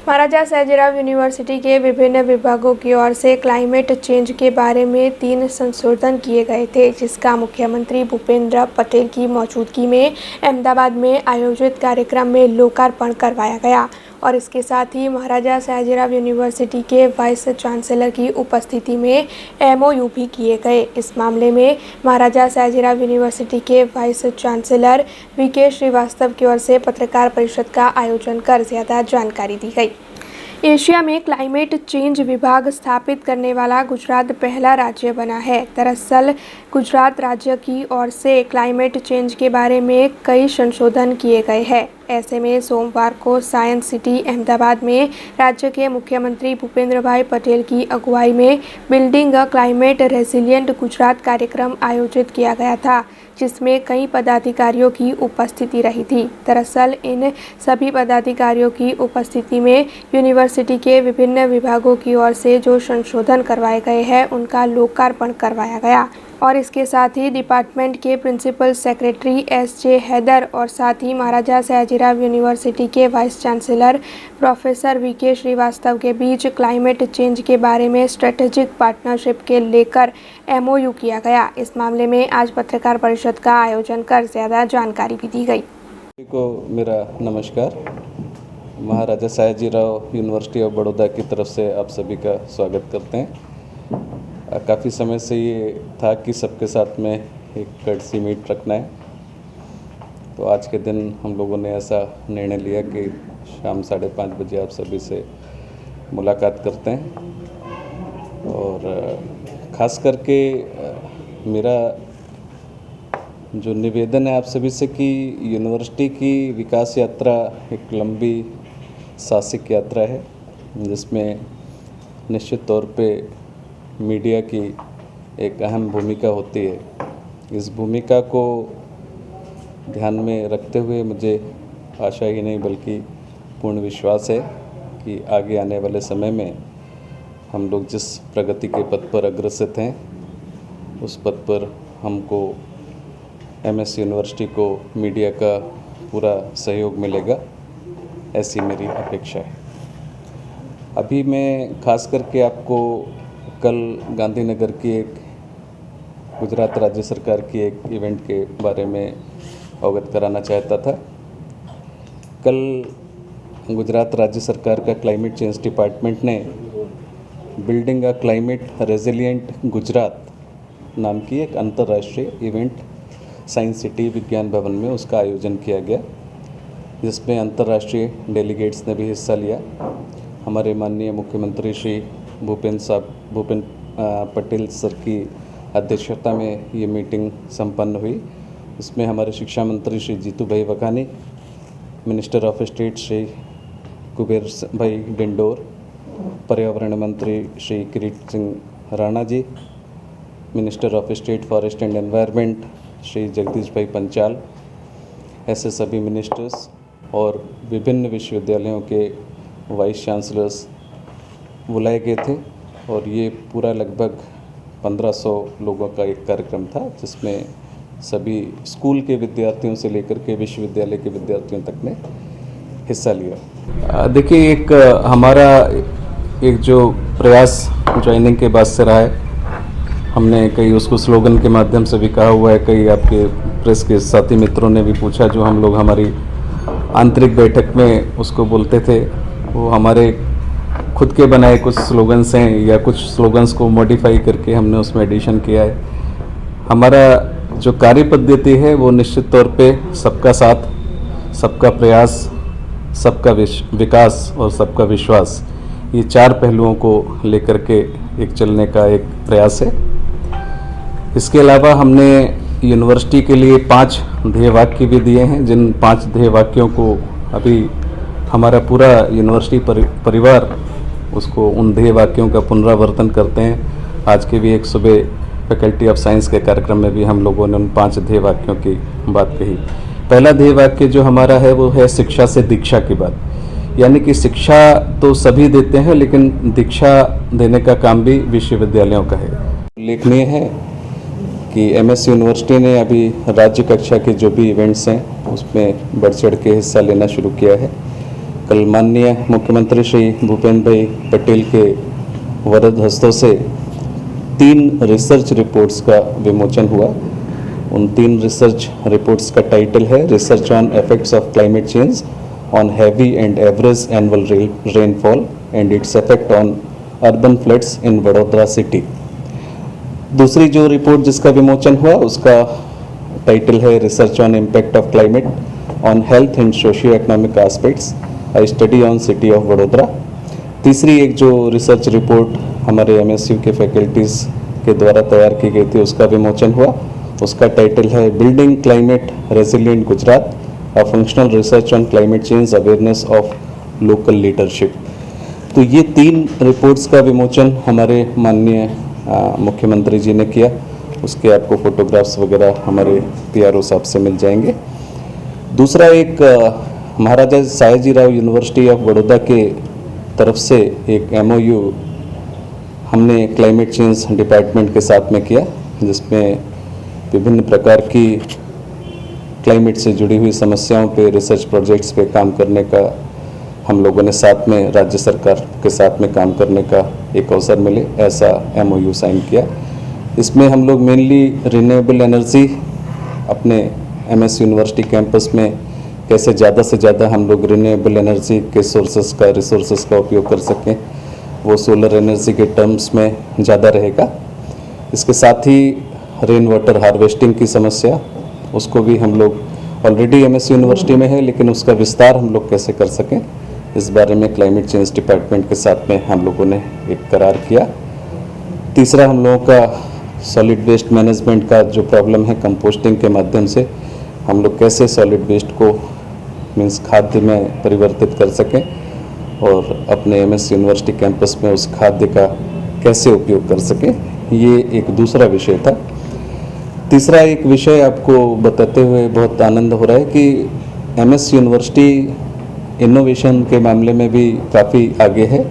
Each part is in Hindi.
महाराजा सयाजीराव यूनिवर्सिटी के विभिन्न विभागों की ओर से क्लाइमेट चेंज के बारे में 3 संशोधन किए गए थे, जिसका मुख्यमंत्री भूपेंद्र पटेल की मौजूदगी में अहमदाबाद में आयोजित कार्यक्रम में लोकार्पण करवाया गया। और इसके साथ ही महाराजा सयाजीराव यूनिवर्सिटी के वाइस चांसलर की उपस्थिति में MOU भी किए गए। इस मामले में महाराजा सयाजीराव यूनिवर्सिटी के वाइस चांसलर VK श्रीवास्तव की ओर से पत्रकार परिषद का आयोजन कर ज़्यादा जानकारी दी गई। एशिया में क्लाइमेट चेंज विभाग स्थापित करने वाला गुजरात पहला राज्य बना है। दरअसल गुजरात राज्य की ओर से क्लाइमेट चेंज के बारे में कई संशोधन किए गए हैं। ऐसे में सोमवार को साइंस सिटी अहमदाबाद में राज्य के मुख्यमंत्री भूपेंद्र भाई पटेल की अगुवाई में बिल्डिंग अ क्लाइमेट रेसिलिएंट गुजरात कार्यक्रम आयोजित किया गया था, जिसमें कई पदाधिकारियों की उपस्थिति रही थी। दरअसल इन सभी पदाधिकारियों की उपस्थिति में यूनिवर्सिटी के विभिन्न विभागों की ओर से जो संशोधन करवाए गए हैं उनका लोकार्पण करवाया गया। और इसके साथ ही डिपार्टमेंट के प्रिंसिपल सेक्रेटरी SJ हैदर और साथ ही महाराजा सयाजीराव यूनिवर्सिटी के vice chancellor professor VK Shrivastava के बीच क्लाइमेट चेंज के बारे में स्ट्रेटेजिक पार्टनरशिप के लेकर MOU किया गया। इस मामले में आज पत्रकार परिषद का आयोजन कर ज़्यादा जानकारी भी दी गई। को मेरा नमस्कार। महाराजा सयाजीराव यूनिवर्सिटी ऑफ बड़ौदा की तरफ से आप सभी का स्वागत करते हैं। काफ़ी समय से ये था कि सबके साथ में एक कर्टसी मीट रखना है, तो आज के दिन हम लोगों ने ऐसा निर्णय लिया कि शाम 5:30 बजे आप सभी से मुलाकात करते हैं। और ख़ास करके मेरा जो निवेदन है आप सभी से कि यूनिवर्सिटी की विकास यात्रा एक लंबी साहसिक यात्रा है, जिसमें निश्चित तौर पे मीडिया की एक अहम भूमिका होती है। इस भूमिका को ध्यान में रखते हुए मुझे आशा ही नहीं बल्कि पूर्ण विश्वास है कि आगे आने वाले समय में हम लोग जिस प्रगति के पथ पर अग्रसर हैं उस पथ पर हमको MS यूनिवर्सिटी को मीडिया का पूरा सहयोग मिलेगा, ऐसी मेरी अपेक्षा है। अभी मैं खास करके आपको कल गांधीनगर की एक गुजरात राज्य सरकार की एक इवेंट के बारे में अवगत कराना चाहता था। कल गुजरात राज्य सरकार का क्लाइमेट चेंज डिपार्टमेंट ने बिल्डिंग अ क्लाइमेट रेसिलिएंट गुजरात नाम की एक अंतर्राष्ट्रीय इवेंट साइंस सिटी विज्ञान भवन में उसका आयोजन किया गया, जिसमें अंतर्राष्ट्रीय डेलीगेट्स ने भी हिस्सा लिया। हमारे माननीय मुख्यमंत्री श्री भूपेंद्र पटेल सर की अध्यक्षता में ये मीटिंग संपन्न हुई। इसमें हमारे शिक्षा मंत्री Shri Jitu Bhai Vaghani, minister of state Shri Kuber Bhai Dindor, पर्यावरण मंत्री Shri Kirit Singh Rana ji, minister of state forest and environment Shri Jagdish Bhai Panchal, ऐसे सभी मिनिस्टर्स और विभिन्न विश्वविद्यालयों के वाइस चांसलर्स बुलाए गए थे। और ये पूरा लगभग 1500 लोगों का एक कार्यक्रम था, जिसमें सभी स्कूल के विद्यार्थियों से लेकर के विश्वविद्यालय के विद्यार्थियों तक ने हिस्सा लिया। देखिए, एक हमारा एक जो प्रयास ज्वाइनिंग के बाद से रहा है, हमने कई उसको स्लोगन के माध्यम से भी कहा हुआ है। कई आपके प्रेस के साथी मित्रों ने भी पूछा, जो हम लोग हमारी आंतरिक बैठक में उसको बोलते थे, वो हमारे खुद के बनाए कुछ स्लोगन्स हैं या कुछ स्लोगन्स को मॉडिफाई करके हमने उसमें एडिशन किया है। हमारा जो कार्य पद्धति है वो निश्चित तौर पे सबका साथ, सबका प्रयास, सबका विकास और सबका विश्वास, ये 4 पहलुओं को लेकर के एक चलने का एक प्रयास है। इसके अलावा हमने यूनिवर्सिटी के लिए 5 ध्येय वाक्य भी दिए हैं, जिन 5 ध्येय वाक्यों को अभी हमारा पूरा यूनिवर्सिटी परिवार उसको उन ध्येय वाक्यों का पुनरावर्तन करते हैं। आज के भी एक सुबह फैकल्टी ऑफ साइंस के कार्यक्रम में भी हम लोगों ने उन 5 ध्येय वाक्यों की बात कही। पहला ध्येय वाक्य जो हमारा है वो है शिक्षा से दीक्षा की बात, यानी कि शिक्षा तो सभी देते हैं, लेकिन दीक्षा देने का काम भी विश्वविद्यालयों का है। उल्लेखनीय है कि MS यूनिवर्सिटी ने अभी राज्य कक्षा के जो भी इवेंट्स हैं उसमें बढ़ चढ़ के हिस्सा लेना शुरू किया है। कल माननीय मुख्यमंत्री श्री भूपेंद्र भाई पटेल के वरद हस्तों से 3 रिसर्च रिपोर्ट्स का विमोचन हुआ। उन 3 रिसर्च रिपोर्ट्स का टाइटल है research on effects of climate change on heavy and average annual rainfall and its effect on urban floods in Vadodara city. दूसरी जो रिपोर्ट जिसका विमोचन हुआ उसका टाइटल है research on impact of climate on health and socio economic aspects a study on city of Vadodara. तीसरी एक जो रिसर्च रिपोर्ट हमारे एमएसयू के फैकल्टीज़ के द्वारा तैयार की गई थी उसका विमोचन हुआ। उसका टाइटल है building climate resilient Gujarat a functional research on climate change awareness of local leadership. तो ये 3 रिपोर्ट्स का विमोचन हमारे माननीय मुख्यमंत्री जी ने किया। उसके आपको फोटोग्राफ्स वगैरह हमारे पीआरओ साहब से मिल जाएंगे। दूसरा एक महाराजा सयाजीराव यूनिवर्सिटी ऑफ बड़ौदा के तरफ से एक एमओयू हमने क्लाइमेट चेंज डिपार्टमेंट के साथ में किया, जिसमें विभिन्न प्रकार की क्लाइमेट से जुड़ी हुई समस्याओं पे रिसर्च प्रोजेक्ट्स पे काम करने का हम लोगों ने साथ में राज्य सरकार के साथ में काम करने का एक अवसर मिले, ऐसा एमओयू साइन किया। इसमें हम लोग मेनली रिन्यूएबल एनर्जी अपने एमएस यूनिवर्सिटी कैंपस में कैसे ज़्यादा से ज़्यादा हम लोग रिन्यूएबल एनर्जी के रिसोर्सेज का उपयोग कर सकें, वो सोलर एनर्जी के टर्म्स में ज़्यादा रहेगा। इसके साथ ही रेन वाटर हार्वेस्टिंग की समस्या, उसको भी हम लोग ऑलरेडी एमएस यूनिवर्सिटी में है, लेकिन उसका विस्तार हम लोग कैसे कर सकें, इस बारे में क्लाइमेट चेंज डिपार्टमेंट के साथ में हम लोगों ने एक करार किया। तीसरा हम लोगों का सॉलिड वेस्ट मैनेजमेंट का जो प्रॉब्लम है, कंपोस्टिंग के माध्यम से हम लोग कैसे सॉलिड वेस्ट को मीन्स खाद्य में परिवर्तित कर सकें और अपने एमएस यूनिवर्सिटी कैंपस में उस खाद्य का कैसे उपयोग कर सकें, ये एक दूसरा विषय था। तीसरा एक विषय आपको बताते हुए बहुत आनंद हो रहा है कि एमएस यूनिवर्सिटी इनोवेशन के मामले में भी काफ़ी आगे है।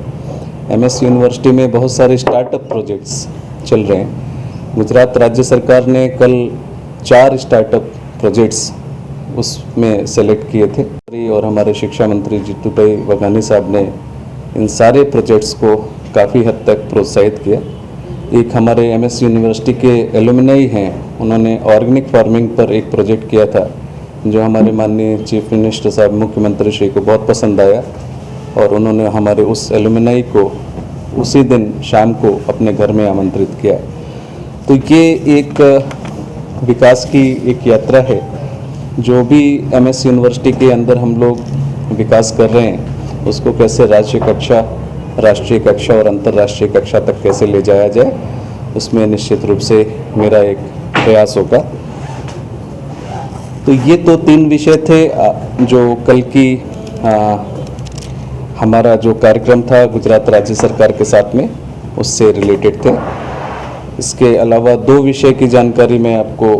एमएस यूनिवर्सिटी में बहुत सारे स्टार्टअप प्रोजेक्ट्स चल रहे हैं। गुजरात राज्य सरकार ने कल 4 स्टार्टअप प्रोजेक्ट्स उसमें सेलेक्ट किए थे और हमारे शिक्षा मंत्री जीतू भाई वघानी साहब ने इन सारे प्रोजेक्ट्स को काफ़ी हद तक प्रोत्साहित किया। एक हमारे एमएस यूनिवर्सिटी के एलुमनाई हैं, उन्होंने ऑर्गेनिक फार्मिंग पर एक प्रोजेक्ट किया था जो हमारे माननीय चीफ मिनिस्टर साहब मुख्यमंत्री श्री को बहुत पसंद आया और उन्होंने हमारे उस एलुमनाई को उसी दिन शाम को अपने घर में आमंत्रित किया। तो ये एक विकास की एक यात्रा है। जो भी एमएस यूनिवर्सिटी के अंदर हम लोग विकास कर रहे हैं उसको कैसे राज्य कक्षा, राष्ट्रीय कक्षा और अंतर्राष्ट्रीय कक्षा तक कैसे ले जाया जाए, उसमें निश्चित रूप से मेरा एक प्रयास होगा। तो ये तो 3 विषय थे जो कल की हमारा जो कार्यक्रम था गुजरात राज्य सरकार के साथ में उससे रिलेटेड थे। इसके अलावा 2 विषय की जानकारी मैं आपको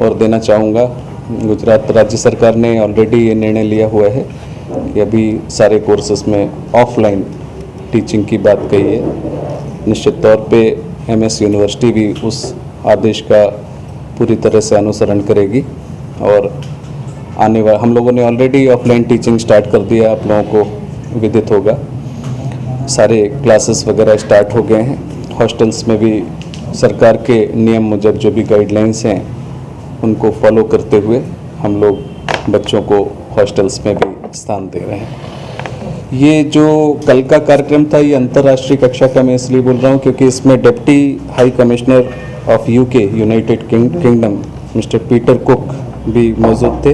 और देना चाहूँगा। गुजरात राज्य सरकार ने ऑलरेडी ये निर्णय लिया हुआ है कि अभी सारे कोर्सेज में ऑफलाइन टीचिंग की बात कही है। निश्चित तौर पे एमएस यूनिवर्सिटी भी उस आदेश का पूरी तरह से अनुसरण करेगी और आने वाले हम लोगों ने ऑलरेडी ऑफलाइन टीचिंग स्टार्ट कर दिया, आप लोगों को विदित होगा। सारे क्लासेस वगैरह स्टार्ट हो गए हैं। हॉस्टल्स में भी सरकार के नियम मुजब जो भी गाइडलाइंस हैं उनको फॉलो करते हुए हम लोग बच्चों को हॉस्टल्स में भी स्थान दे रहे हैं। ये जो कल का कार्यक्रम था ये अंतर्राष्ट्रीय कक्षा का मैं इसलिए बोल रहा हूँ क्योंकि इसमें deputy high commissioner of UK United kingdom mister Peter cook भी मौजूद थे।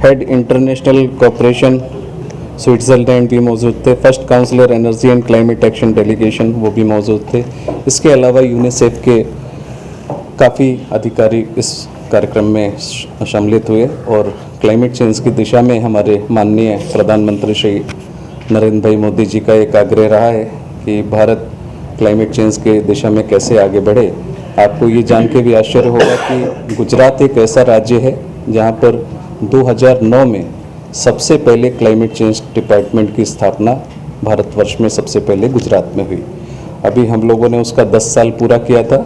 हेड इंटरनेशनल कोऑपरेशन स्विट्ज़रलैंड भी मौजूद थे। First counsellor energy and climate action delegation वो भी मौजूद थे। इसके अलावा यूनिसेफ के काफ़ी अधिकारी इस कार्यक्रम में सम्मिलित हुए और क्लाइमेट चेंज की दिशा में हमारे माननीय प्रधानमंत्री श्री नरेंद्र भाई मोदी जी का एक आग्रह रहा है कि भारत क्लाइमेट चेंज के दिशा में कैसे आगे बढ़े। आपको ये जान के भी आश्चर्य होगा कि गुजरात एक ऐसा राज्य है जहाँ पर 2009 में सबसे पहले क्लाइमेट चेंज डिपार्टमेंट की स्थापना भारतवर्ष में सबसे पहले गुजरात में हुई। अभी हम लोगों ने उसका 10 साल पूरा किया था,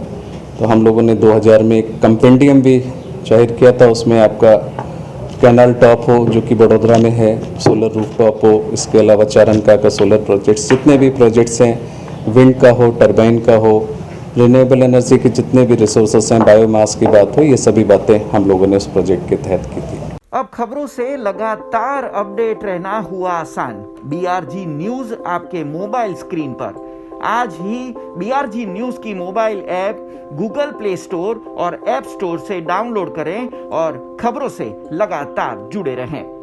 तो हम लोगों ने 2000 में एक कंपेंडियम भी जाहिर किया था। उसमें आपका कैनाल टॉप हो जो कि बड़ोदरा में है, सोलर रूफ टॉप हो, इसके अलावा चारंका का सोलर प्रोजेक्ट्स, जितने भी प्रोजेक्ट्स हैं, विंड का हो, टरबाइन का हो, रिन्यूएबल एनर्जी के जितने भी रिसोर्सेस हैं, बायोमास की बात हो, ये सभी बातें हम लोगों ने उस प्रोजेक्ट के तहत की थी। अब खबरों से लगातार अपडेट रहना हुआ आसान। BRG न्यूज आपके मोबाइल स्क्रीन पर। आज ही BRG न्यूज की mobile app Google play store और ऐप स्टोर से डाउनलोड करें और खबरों से लगातार जुड़े रहें।